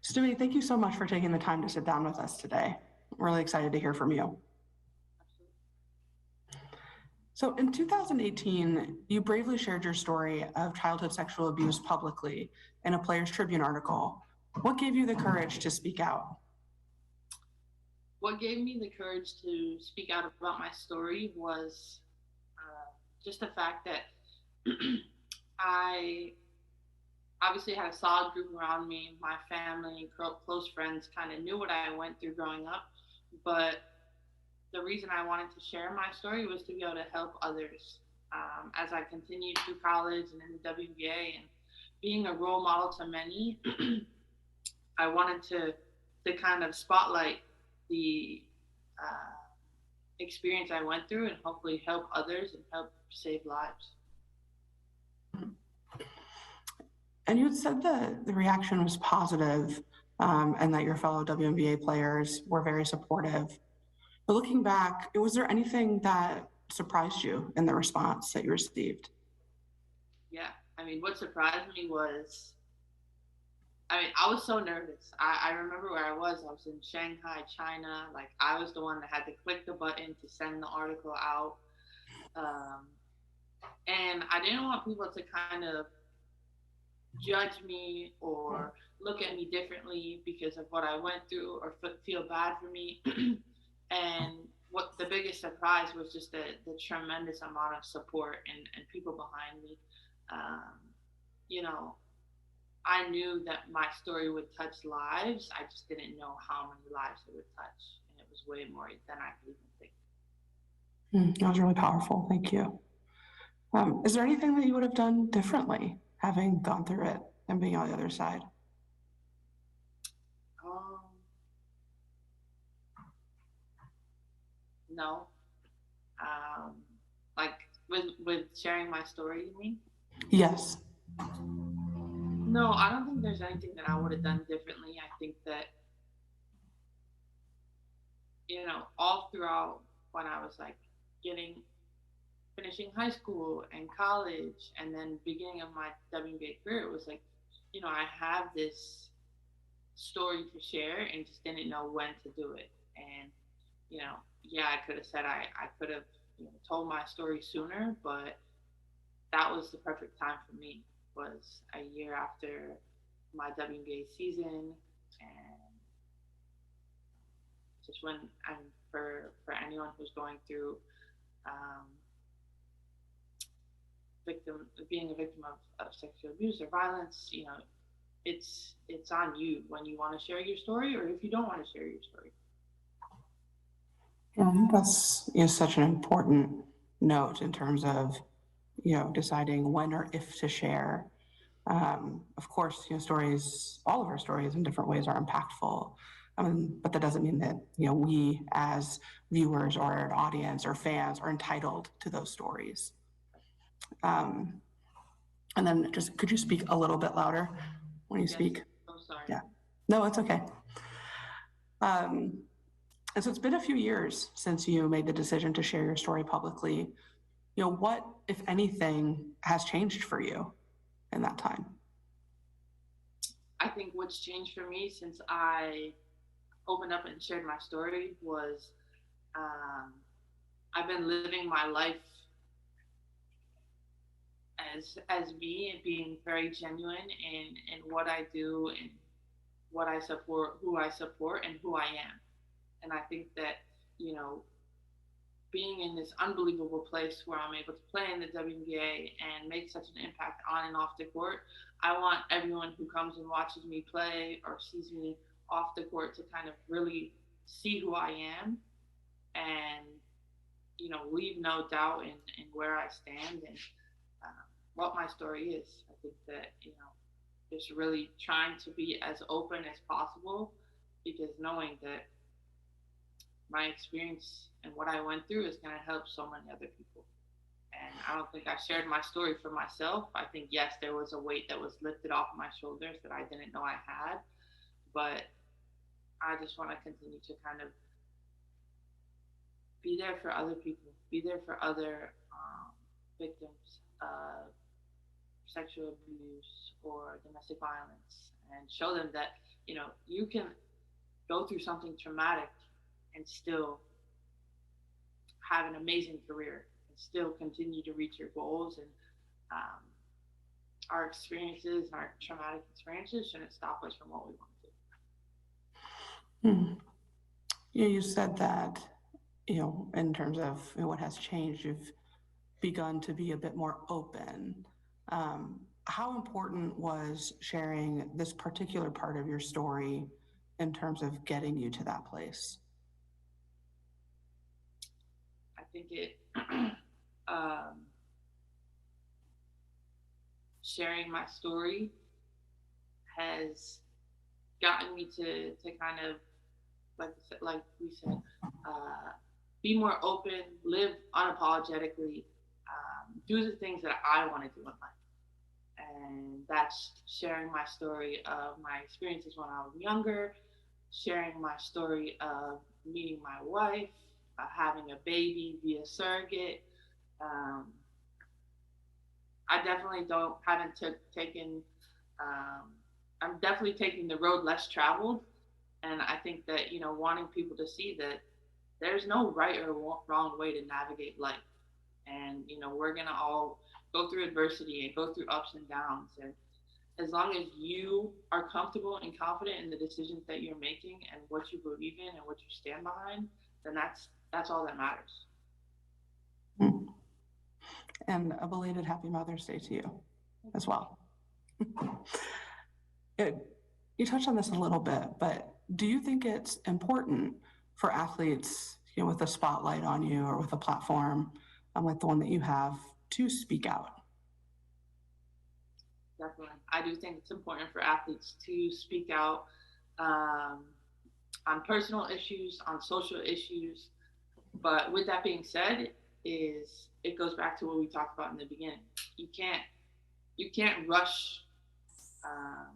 Stewie, thank you so much for taking the time to sit down with us today. I'm really excited to hear from you. So in 2018, you bravely shared your story of childhood sexual abuse publicly in a Players Tribune article. What gave you the courage to speak out? What gave me the courage to speak out about my story was just the fact that I obviously had a solid group around me. My family, close friends kind of knew what I went through growing up. But the reason I wanted to share my story was to be able to help others. As I continued through college and in the WNBA and being a role model to many, I wanted to kind of spotlight the experience I went through and hopefully help others and help save lives. And you had said that the reaction was positive, and that your fellow WNBA players were very supportive. But looking back, was there anything that surprised you in the response that you received? Yeah, I mean, what surprised me was, I mean, I was so nervous. I remember where I was. I was in Shanghai, China. Like, I was the one that had to click the button to send the article out. Um, and I didn't want people to kind of judge me or look at me differently because of what I went through or feel bad for me. And what the biggest surprise was just the tremendous amount of support and people behind me. Um, you know, I knew that my story would touch lives. I just didn't know how many lives it would touch. And it was way more than I could even think. That was really powerful. Thank you. Is there anything that you would have done differently having gone through it and being on the other side? Um, no. Um, like with sharing my story, you mean? Yes. No, I don't think there's anything that I would have done differently. I think that, all throughout when I was like getting finishing high school and college and then beginning of my WNBA career, it was like, I have this story to share and just didn't know when to do it. And, yeah, I could have said I could have, told my story sooner, but that was the perfect time for me. Was a year after my WNBA season, and just when I'm for anyone who's going through um, being a victim of sexual abuse or violence, it's on you when you want to share your story or if you don't want to share your story. That's such an important note in terms of deciding when or if to share. Of course, stories, all of our stories in different ways are impactful. But that doesn't mean that we as viewers or an audience or fans are entitled to those stories. Um, and then just could you speak a little bit louder when you Yes. speak? I'm sorry. Yeah. No, it's okay. And so it's been a few years since you made the decision to share your story publicly. What, if anything, has changed for you in that time? I think what's changed for me since I opened up and shared my story was um, I've been living my life as me and being very genuine in what I do and what I support, who I support, and who I am. And I think that you know being in this unbelievable place where I'm able to play in the WNBA and make such an impact on and off the court, I want everyone who comes and watches me play or sees me off the court to kind of really see who I am and leave no doubt in where I stand and what my story is. I think that just really trying to be as open as possible because knowing that my experience and what I went through is going to help so many other people. And I don't think I shared my story for myself. I think, yes, there was a weight that was lifted off my shoulders that I didn't know I had. But I just want to continue to kind of be there for other people, be there for other victims of sexual abuse or domestic violence, and show them that you can go through something traumatic and still have an amazing career and still continue to reach your goals. And um, our experiences, our traumatic experiences, shouldn't stop us from what we want to do. Hmm. Yeah, you said that, in terms of what has changed, you've begun to be a bit more open. How important was sharing this particular part of your story in terms of getting you to that place? I think it um, sharing my story has gotten me to kind of like we said, be more open, live unapologetically, do the things that I want to do in life, and that's sharing my story of my experiences when I was younger, sharing my story of meeting my wife, having a baby via surrogate. Um, I definitely don't haven't taken. Um, I'm definitely taking the road less traveled, and I think that wanting people to see that there's no right or wrong way to navigate life, and we're gonna all go through adversity and go through ups and downs, and as long as you are comfortable and confident in the decisions that you're making and what you believe in and what you stand behind, then that's all that matters. Hmm. And a belated Happy Mother's Day to you as well. It, you touched on this a little bit, but do you think it's important for athletes, with a spotlight on you or with a platform like the one that you have, to speak out? Definitely, I do think it's important for athletes to speak out, um, on personal issues, on social issues. But with that being said, is it goes back to what we talked about in the beginning. You can't you can't rush, um,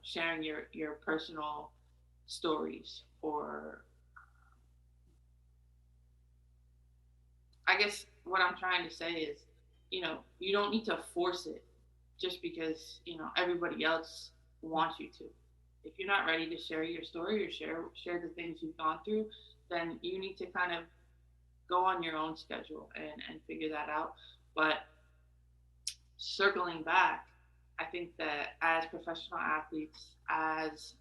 sharing your personal stories, or I guess what I'm trying to say is, you don't need to force it just because everybody else wants you to. If you're not ready to share your story or share the things you've gone through, then you need to kind of go on your own schedule and figure that out. But circling back, I think that as professional athletes, as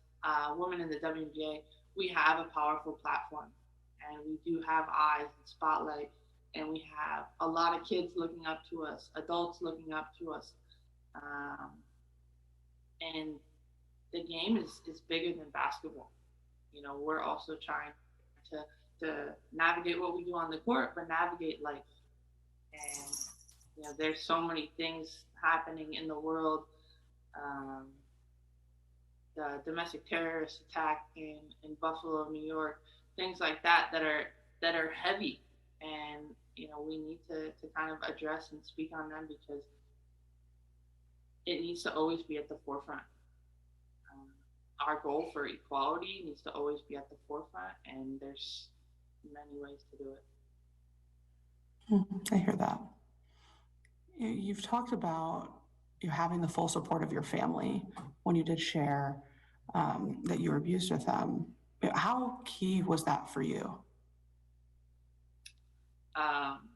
women in the WNBA, we have a powerful platform, and we do have eyes and spotlight, and we have a lot of kids looking up to us, adults looking up to us, um, and the game is bigger than basketball. We're also trying to navigate what we do on the court, but navigate life. And there's so many things happening in the world. Um, the domestic terrorist attack in Buffalo, New York, things like that are heavy, and we need to kind of address and speak on them because it needs to always be at the forefront. Um, our goal for equality needs to always be at the forefront, and there's many ways to do it. I hear that. You've talked about you having the full support of your family when you did share that you were abused with them. How key was that for you? Um,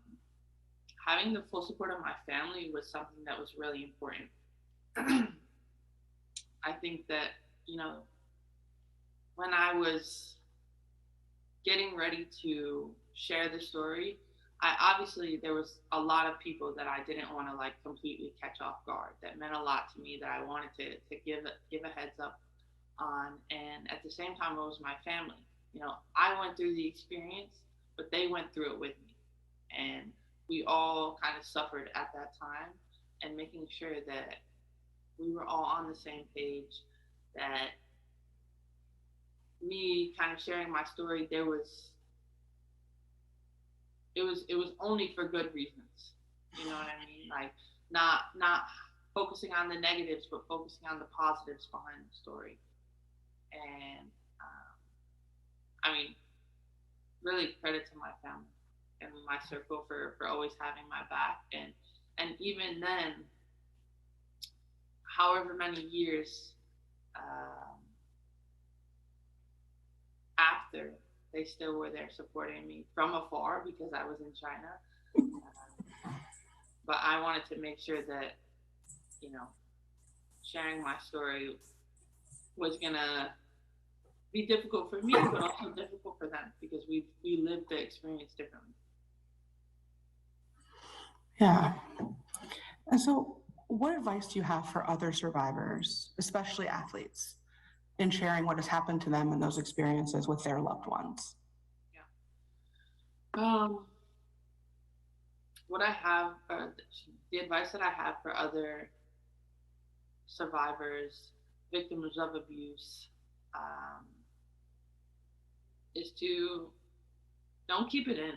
having the full support of my family was something that was really important. I think that, when I was getting ready to share the story, I obviously there was a lot of people that I didn't want to like completely catch off guard. That meant a lot to me that I wanted to give a heads up on, and at the same time it was my family. I went through the experience, but they went through it with me, and we all kind of suffered at that time, and making sure that we were all on the same page, that me kind of sharing my story, it was only for good reasons. You know what I mean? Like not focusing on the negatives, but focusing on the positives behind the story. And I mean, really credit to my family and my circle for always having my back. And even then, however many years they still were there supporting me from afar because I was in China. But I wanted to make sure that, you know, sharing my story was gonna be difficult for me, but also difficult for them because we lived the experience differently. Yeah. And so, what advice do you have for other survivors, especially athletes, in sharing what has happened to them and those experiences with their loved ones? Yeah. Um, what I have, the advice that I have for other survivors, victims of abuse, um, is to don't keep it in.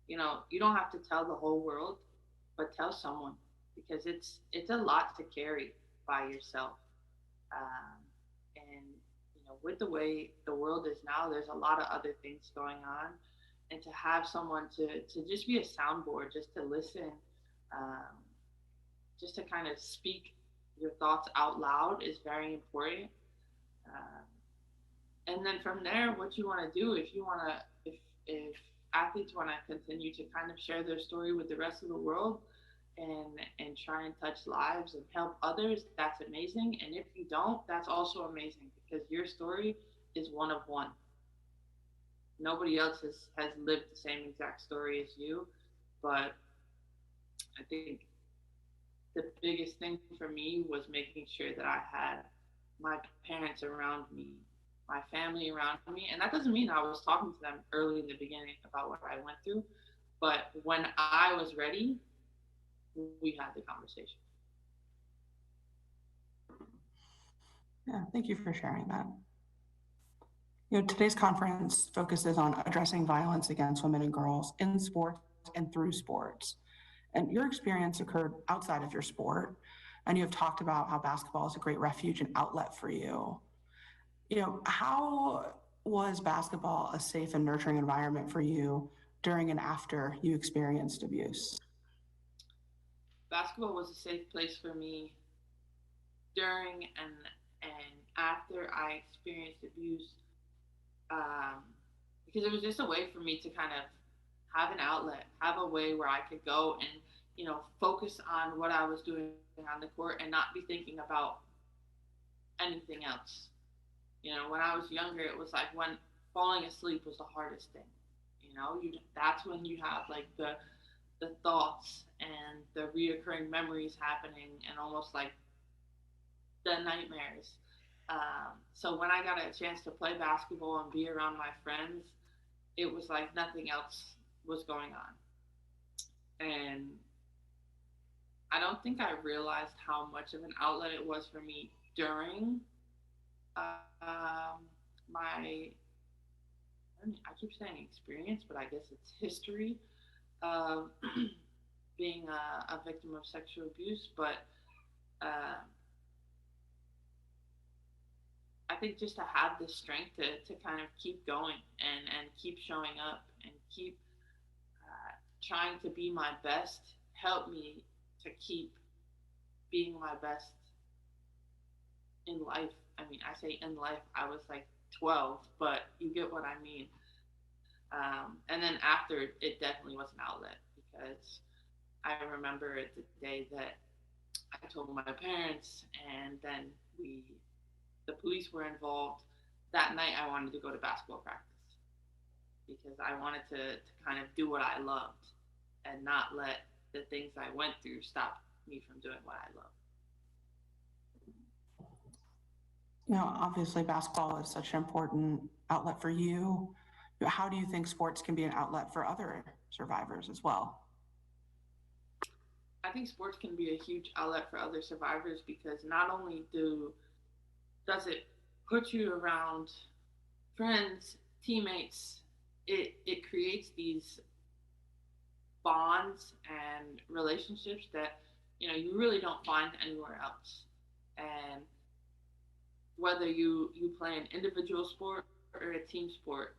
You know, you don't have to tell the whole world, but tell someone because it's a lot to carry by yourself. Um, and you know, with the way the world is now, there's a lot of other things going on, and to have someone to just be a soundboard, just to listen, um, just to kind of speak your thoughts out loud is very important. Um, and then from there, what you want to do, if you want to, if athletes want to continue to kind of share their story with the rest of the world, and try and touch lives and help others, that's amazing. And if you don't, that's also amazing because your story is one of one. Nobody else has lived the same exact story as you. But I think the biggest thing for me was making sure that I had my parents around me, my family around me. And that doesn't mean I was talking to them early in the beginning about what I went through. But when I was ready, we had the conversation. Yeah, thank you for sharing that. Today's conference focuses on addressing violence against women and girls in sports and through sports. And your experience occurred outside of your sport, and you have talked about how basketball is a great refuge and outlet for you. How was basketball a safe and nurturing environment for you during and after you experienced abuse? Basketball was a safe place for me during and after I experienced abuse, um, because it was just a way for me to kind of have an outlet, have a way where I could go and focus on what I was doing on the court and not be thinking about anything else. When I was younger, it was like when falling asleep was the hardest thing. That's when you have like the thoughts and the reoccurring memories happening and almost like the nightmares. So when I got a chance to play basketball and be around my friends, it was like nothing else was going on. And I don't think I realized how much of an outlet it was for me during my, I keep saying experience, but I guess it's history of being a victim of sexual abuse. But uh, I think just to have the strength to kind of keep going and keep showing up and keep trying to be my best helped me to keep being my best in life. I mean, I say in life, I was like 12, but you get what I mean. And then after, it definitely was an outlet because I remember the day that I told my parents, and then the police were involved. That night, I wanted to go to basketball practice because I wanted to kind of do what I loved and not let the things I went through stop me from doing what I love. Obviously, basketball is such an important outlet for you. How do you think sports can be an outlet for other survivors as well? I think sports can be a huge outlet for other survivors because not only does it put you around friends, teammates, it creates these bonds and relationships that you really don't find anywhere else. And whether you play an individual sport or a team sport,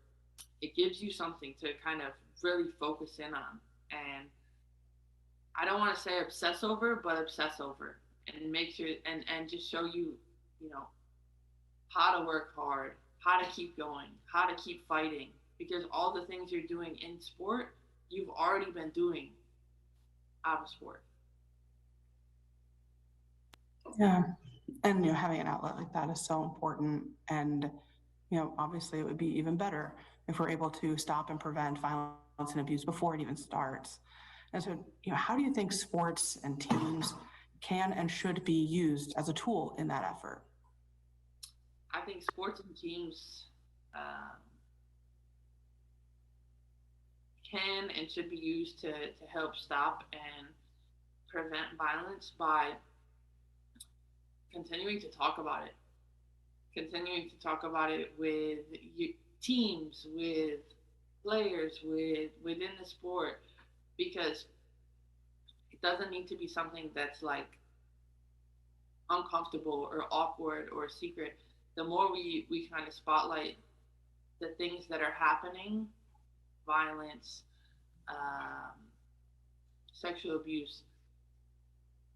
it gives you something to kind of really focus in on. And I don't want to say obsess over, but obsess over and make sure and just show you, you know, how to work hard, how to keep going, how to keep fighting, because all the things you're doing in sport, you've already been doing out of sport. Yeah. And, having an outlet like that is so important. And, obviously it would be even better if we're able to stop and prevent violence and abuse before it even starts. And so, how do you think sports and teams can and should be used as a tool in that effort? I think sports and teams um, can and should be used to help stop and prevent violence by continuing to talk about it, continuing to talk about it with teams, with players, within the sport, because it doesn't need to be something that's like uncomfortable or awkward or secret. The more we kind of spotlight the things that are happening, violence, um, sexual abuse,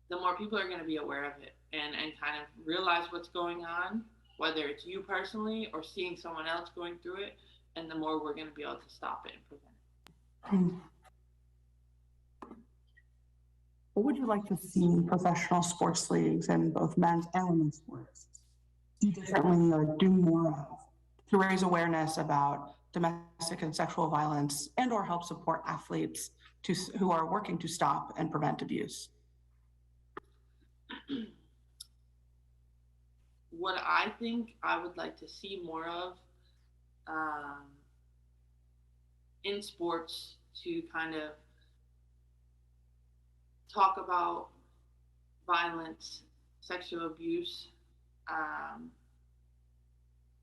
the more people are going to be aware of it and kind of realize what's going on, whether it's you personally or seeing someone else going through it, and the more we're going to be able to stop it and prevent it. What would you like to see professional sports leagues in both men's and women's sports do differently or do more of to raise awareness about domestic and sexual violence and or help support athletes who are working to stop and prevent abuse? What I think I would like to see more of um, in sports to kind of talk about violence, sexual abuse, um,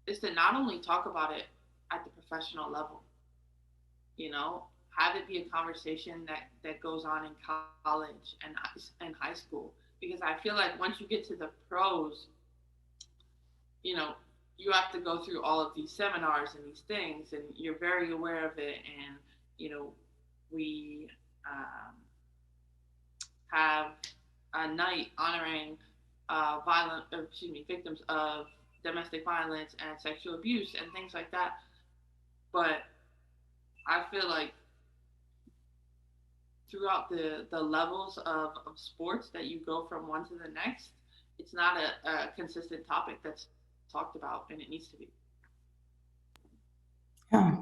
is to not only talk about it at the professional level, you know, have it be a conversation that goes on in college and high school. Because I feel like once you get to the pros, you know, you have to go through all of these seminars and these things, and you're very aware of it. And, you know, we have a night honoring victims of domestic violence and sexual abuse and things like that. But I feel like throughout the levels of sports that you go from one to the next, it's not a consistent topic that's talked about, and it needs to be. Yeah.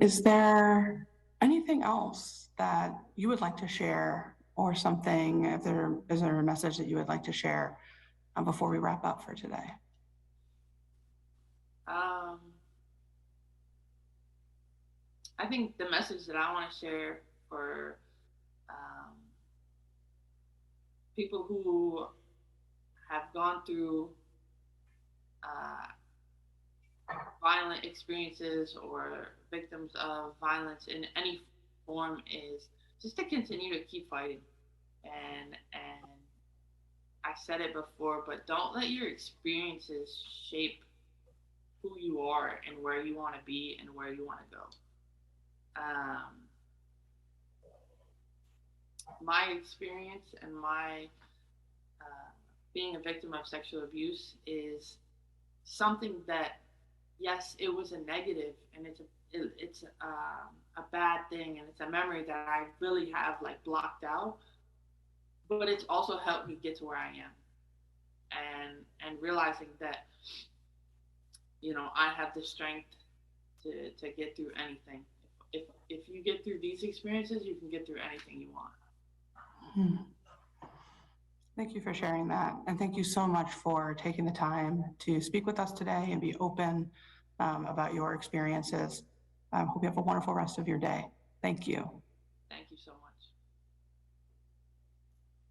Is there anything else that you would like to share or something? Is there a message that you would like to share before we wrap up for today? Um, I think the message that I want to share for people who have gone through uh, violent experiences or victims of violence in any form is just to continue to keep fighting. And I said it before, but don't let your experiences shape who you are and where you want to be and where you want to go. My experience and my being a victim of sexual abuse is something that, yes, it was a negative and it's a bad thing and it's a memory that I really have like blocked out, but it's also helped me get to where I am, and realizing that, you know, I have the strength to get through anything. If you get through these experiences, you can get through anything you want. Hmm. Thank you for sharing that. And thank you so much for taking the time to speak with us today and be open about your experiences. I hope you have a wonderful rest of your day. Thank you. Thank you so much.